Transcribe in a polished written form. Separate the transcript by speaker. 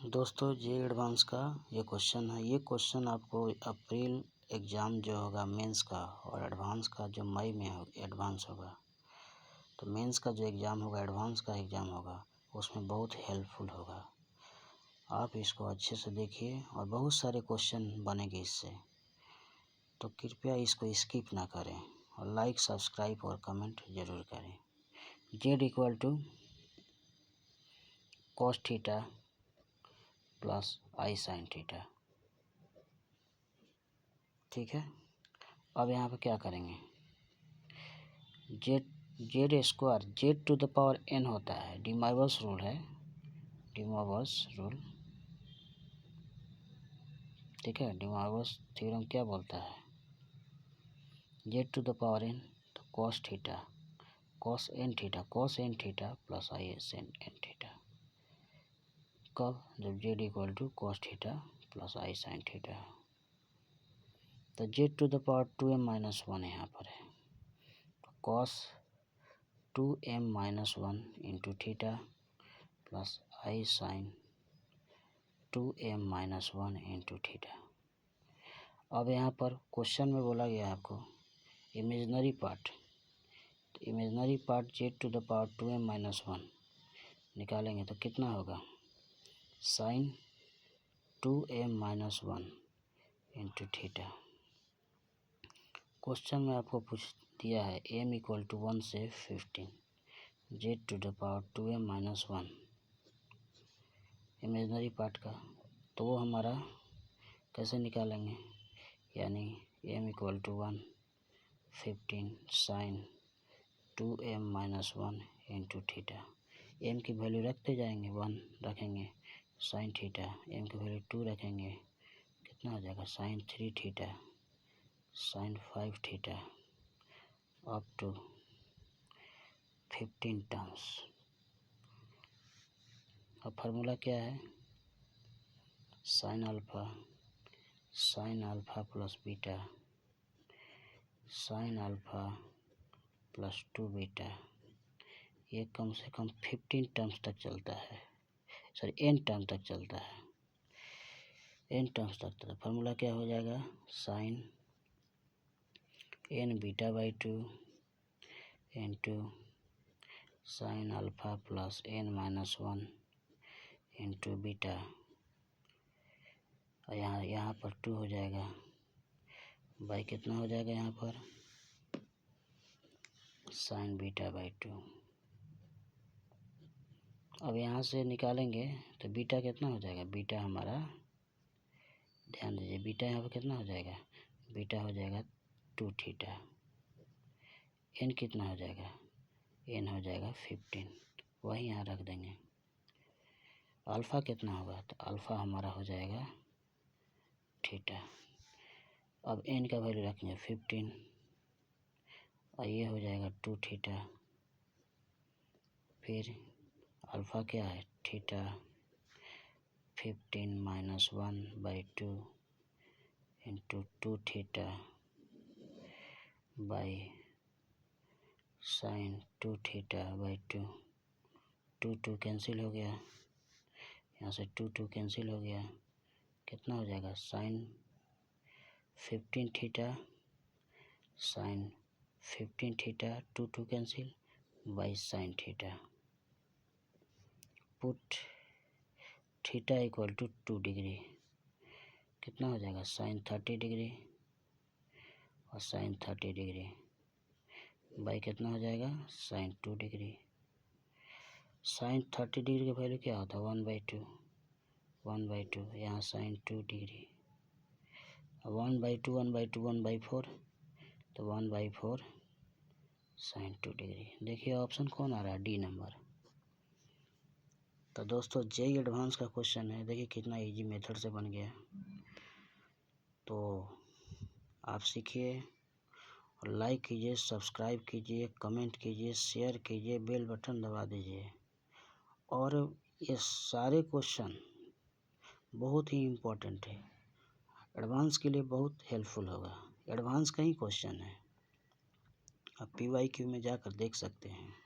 Speaker 1: दोस्तों ये एडवांस का ये क्वेश्चन है। ये क्वेश्चन आपको अप्रैल एग्ज़ाम जो होगा मेंस का और एडवांस का जो मई में एडवांस होगा, तो मेंस का जो एग्ज़ाम होगा एडवांस का एग्ज़ाम होगा उसमें बहुत हेल्पफुल होगा। आप इसको अच्छे से देखिए और बहुत सारे क्वेश्चन बनेंगे इससे, तो कृपया इसको स्किप ना करें और लाइक सब्सक्राइब और कमेंट ज़रूर करें। Z equal to cos theta plus I sine theta, ठीक है। अब यहाँ पे क्या करेंगे, Z square Z to the power N होता है, डी मोइरस रूल है, डी मोइरस रूल, ठीक है। डी मोइरस थ्योरम क्या बोलता है, Z to the power N तो cos theta cos N theta plus I S N N theta. कब, जब Z equal to cos theta plus I sine theta. तो Z to the power 2m-1 यहाँ पर है, cos 2m-1 into theta plus I sine 2m-1 into theta. अब यहाँ पर question में बोला गया आपको इमेजनरी पार्ट, तो imaginary part Z to the power 2m-1 निकालेंगे तो कितना होगा, sign 2m-1 into theta. Question में आपको पूछ दिया है m इक्वल टू 1 से 15, Z to the power 2m-1 imaginary part का, तो वो हमारा कैसे निकालेंगे, यानी m equal to 1 15 sine 2m-1 into theta. m की वैल्यू रखते जाएंगे, 1 रखेंगे, साइन थीटा, m की वैल्यू 2 रखेंगे, कितना हो जाएगा, sine 3 theta, sine 5 theta, up to 15 terms. अब फार्मूला क्या है, sine alpha plus beta, sine alpha plus 2 beta, ये कम से कम 15 टर्म्स तक चलता है, सॉरी n टर्म तक चलता है, n टर्म्स तक। तो फार्मूला क्या हो जाएगा, sine n beta by 2 into sine alpha plus n-1 into beta, और यहाँ पर 2 हो जाएगा, बाई कितना हो जाएगा यहाँ पर, साइन बीटा बाई 2। अब यहाँ से निकालेंगे तो बीटा कितना हो जाएगा, बीटा हमारा, ध्यान दीजिए, बीटा यहाँ पर कितना हो जाएगा, बीटा हो जाएगा 2 थीटा, एन कितना हो जाएगा, एन हो जाएगा 15, वही यहाँ रख देंगे। अल्फ़ा कितना होगा, तो अल्फ़ा हमारा हो जाएगा थीटा। अब एन का वैल्यू रखेंगे 15 और ये हो जाएगा 2 थीटा, फिर अल्फ़ा क्या है, theta, 15-1/2 into 2 theta by sine 2 theta by 2, 2 cancel हो गया, यहाँ से 2 कैंसिल हो गया, कितना हो जाएगा, sine 15 theta sine 15 theta, 2 cancel by sine theta, put theta equal to 2 degree, कितना हो जाएगा, साइन 30 डिग्री और साइन 30 डिग्री बाई कितना हो जाएगा, साइन 2 डिग्री। साइन 30 डिग्री का वैल्यू क्या होता है, 1/2, यहाँ साइन 2 डिग्री, 1/2 1/4, तो 1/4 साइन 2 डिग्री। देखिए ऑप्शन कौन आ रहा है, डी नंबर। तो दोस्तों जेई एडवांस का क्वेश्चन है, देखिए कितना इजी मेथड से बन गया। तो आप सीखिए और लाइक कीजिए, सब्सक्राइब कीजिए, कमेंट कीजिए, शेयर कीजिए, बेल बटन दबा दीजिए। और ये सारे क्वेश्चन बहुत ही इम्पोर्टेंट है, एडवांस के लिए बहुत हेल्पफुल होगा। एडवांस का ही क्वेश्चन है, आप PYQ में जाकर देख सकते हैं।